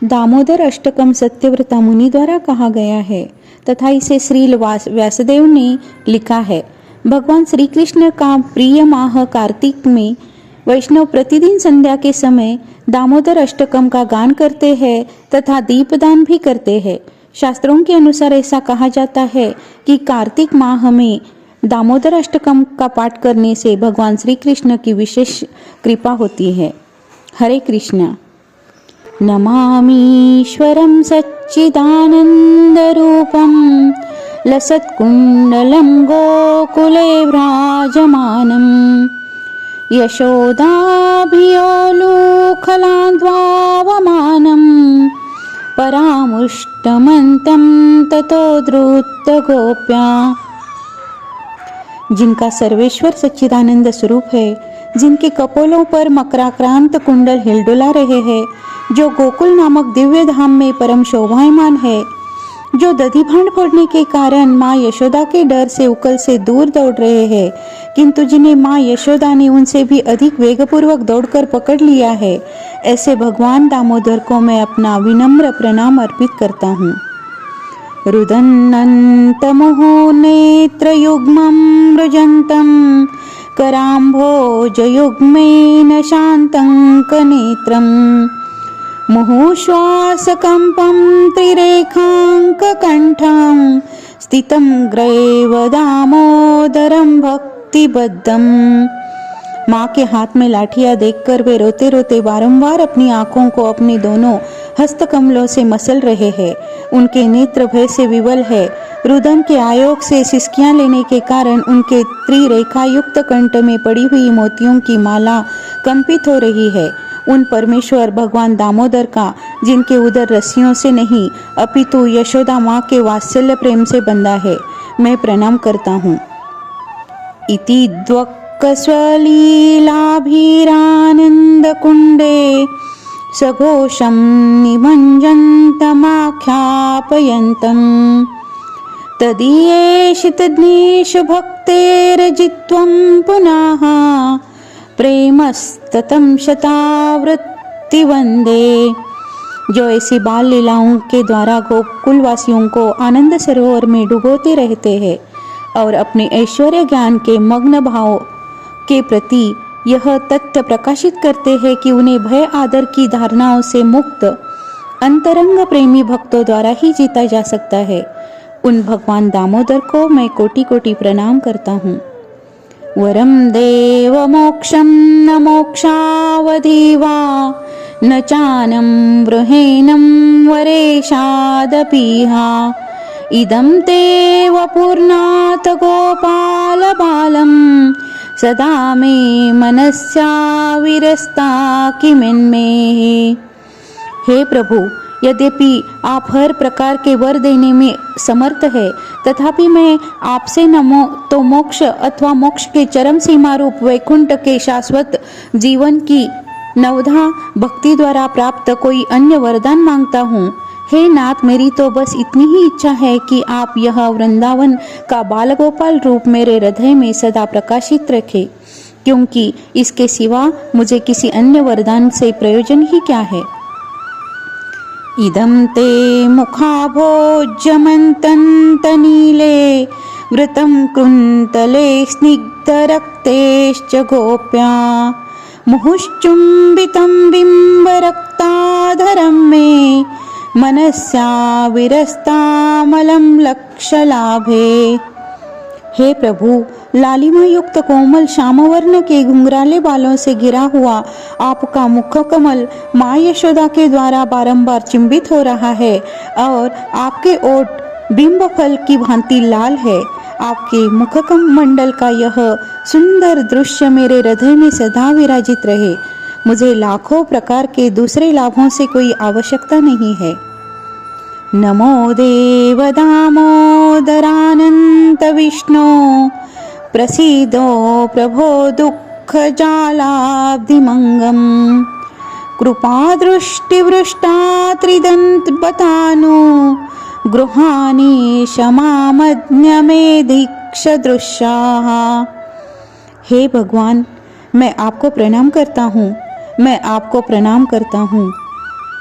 दामोदर अष्टकम सत्यव्रता मुनि द्वारा कहा गया है तथा इसे श्री व्यासदेव ने लिखा है। भगवान श्री कृष्ण का प्रिय माह कार्तिक में वैष्णव प्रतिदिन संध्या के समय दामोदर अष्टकम का गान करते हैं तथा दीपदान भी करते हैं। शास्त्रों के अनुसार ऐसा कहा जाता है कि कार्तिक माह में दामोदर अष्टकम का पाठ करने से भगवान श्री कृष्ण की विशेष कृपा होती है। हरे कृष्ण। नमामीश्वरं सच्चिदानन्दरूपं लसत्कुण्डलं गोकुले व्राजमानं यशोदाभियोलूखलाद्वावमानं परामुष्टमन्तं ततो द्रुतगोप्या। जिनका सर्वेश्वर सच्चिदानंद स्वरूप है, जिनके कपोलों पर मकराक्रांत कुंडल हिलडुला रहे हैं, जो गोकुल नामक दिव्य धाम में परम शोभायमान है, जो दधी भांड फोड़ने के कारण माँ यशोदा के डर से उकल से दूर दौड़ रहे हैं, किंतु जिन्हें माँ यशोदा ने उनसे भी अधिक वेगपूर्वक दौड़कर पकड़ लिया है, ऐसे भगवान दामोदर को मैं अपना विनम्र प्रणाम अर्पित करता हूँ। रुदन्नन्तमुहो नेत्रयुग्मं मृजन्तं कराम्भोजयुग्मेन शान्तं कनेत्रं मुहुश्वासकम्पं त्रिरेखाङ्ककण्ठं स्थितं ग्रैव दामोदरं भक्तिबद्धम्। माँ के हाथ में लाठियां देखकर वे रोते रोते बारंबार अपनी आंखों को अपने दोनों हस्तकमलों से मसल रहे हैं। उनके नेत्र भय से विवल है। रुदन के आयोग से सिसकियां लेने के कारण उनके त्रिरेखायुक्त कंठ में पड़ी हुई मोतियों की माला कंपित हो रही है। उन परमेश्वर भगवान दामोदर का, जिनके उदर रस्सियों से नहीं अपितु यशोदा माँ के वात्सल्य प्रेम से बंधा है, मैं प्रणाम करता हूँ। इति स्वलीलाभिरानन्दकुण्डे सघोषं निमञ्जन्तमाख्यापयन्तम् तदीयेषितज्ञेषु भक्तेर्जित्वं पुनः प्रेमस्ततं शतावृत्ति वन्दे। जो ऐसी बाल लीलाओं के द्वारा गोकुलवासियों को आनंद सरोवर में डुबोते रहते हैं और अपने ऐश्वर्य ज्ञान के मग्न भाव के प्रति यह तथ्य प्रकाशित करते हैं कि उन्हें भय आदर की धारणाओं से मुक्त अंतरंग प्रेमी भक्तों द्वारा ही जीता जा सकता है, उन भगवान दामोदर को मैं कोटि कोटि प्रणाम करता हूँ। वरम देव मोक्षम न मोक्षावधीवा न चानम वृहेणं वरेशादपीहा इदं ते वपूर्णात गोपाल बालम सदा मे मनस्या विरस्ता किमिन्मे। हे प्रभु, यद्यपि आप हर प्रकार के वर देने में समर्थ है, तथापि मैं आपसे न तो मोक्ष अथवा मोक्ष के चरम सीमा रूप वैकुंठ के शाश्वत जीवन की नवधा भक्ति द्वारा प्राप्त कोई अन्य वरदान मांगता हूँ। हे नाथ, मेरी तो बस इतनी ही इच्छा है कि आप यह वृंदावन का बाल गोपाल रूप मेरे हृदय में सदा प्रकाशित रखें, क्योंकि इसके सिवा मुझे किसी अन्य वरदान से प्रयोजन ही क्या है। इदं ते मुखाभोज्यमन्तन्तनीले वृतं कुन्तले स्निग्धरक्तेश्च गोप्या मुहुश्चुम्बितं बिम्बरक्ताधरं मे मनस्या विरस्तामलं लक्षलाभे। हे प्रभु, लालिमा युक्त कोमल श्यामवर्ण के घुंघराले बालों से घिरा हुआ आपका मुख कमल माँ यशोदा के द्वारा बारंबार चिंबित हो रहा है और आपके ओठ बिंब फल की भांति लाल है। आपके मुख मंडल का यह सुंदर दृश्य मेरे हृदय में सदा विराजित रहे। मुझे लाखों प्रकार के दूसरे लाभों से कोई आवश्यकता नहीं है। नमो देव दामोदरानंत विष्णु प्रसीदो प्रभो दुःखजालाब्धिमङ्गं कृपा दृष्टिवृष्टा त्रिदन्तबतानु गृहाणि क्षमामज्ञमेधिक्षदृशाः। हे भगवान, मैं आपको प्रणाम करता हूँ, मैं आपको प्रणाम करता हूँ।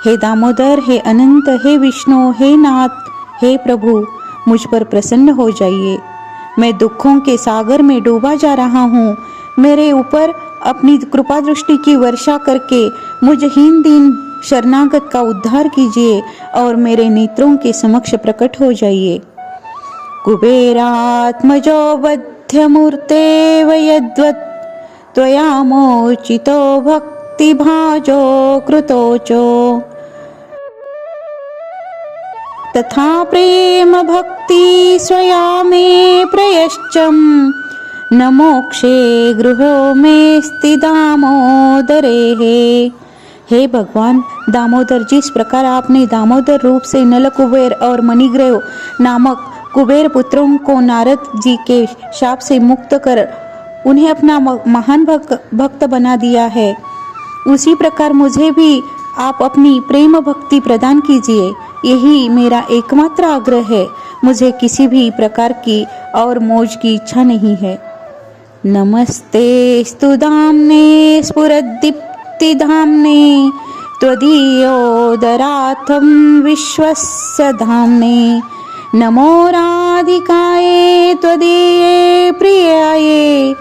हे दामोदर, हे अनंत, हे विष्णु, हे नाथ, हे प्रभु, मुझ पर प्रसन्न हो जाइए। मैं दुखों के सागर में डूबा जा रहा हूँ। मेरे ऊपर अपनी कृपा दृष्टि की वर्षा करके मुझ हीन दीन शरणागत का उद्धार कीजिए और मेरे नेत्रों के समक्ष प्रकट हो जाइए। कुबेरात्मजो बध्यमूर्ते वयद्वत् त्वयामोचितो भक्तिभाजो कृतोचो तथा प्रेम भक्ति स्वया मे प्रयश्चम न मोक्षे गृहो में स्थित दामोदरे। हे भगवान दामोदर, जिस प्रकार आपने दामोदर रूप से नल कुबेर और मणिग्रीव नामक कुबेर पुत्रों को नारद जी के शाप से मुक्त कर उन्हें अपना महान भक्त बना दिया है, उसी प्रकार मुझे भी आप अपनी प्रेम भक्ति प्रदान कीजिए। यही मेरा एकमात्र आग्रह है। मुझे किसी भी प्रकार की और मौज की इच्छा नहीं है। नमस्ते स्तुधाम्ने स्फुरद्दीप्तिधाम्ने त्वदीयोदरार्थं विश्वस्य धाम्ने। नमो राधिकाये त्वदीये प्रियाये।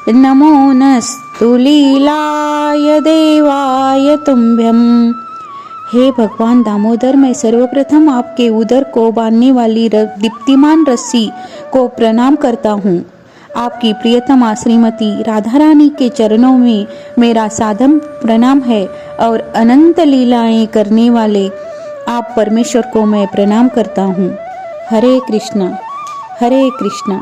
नमो नस्तु लीलाय देवाय तुभ्यं। हे भगवान दामोदर, मैं सर्वप्रथम आपके उदर को बांधने वाली दीप्तिमान रस्सी को प्रणाम करता हूँ। आपकी प्रियतमा श्रीमती राधा रानी के चरणों में मेरा सादम प्रणाम है और अनंत लीलाएं करने वाले आप परमेश्वर को मैं प्रणाम करता हूँ। हरे कृष्णा हरे कृष्णा।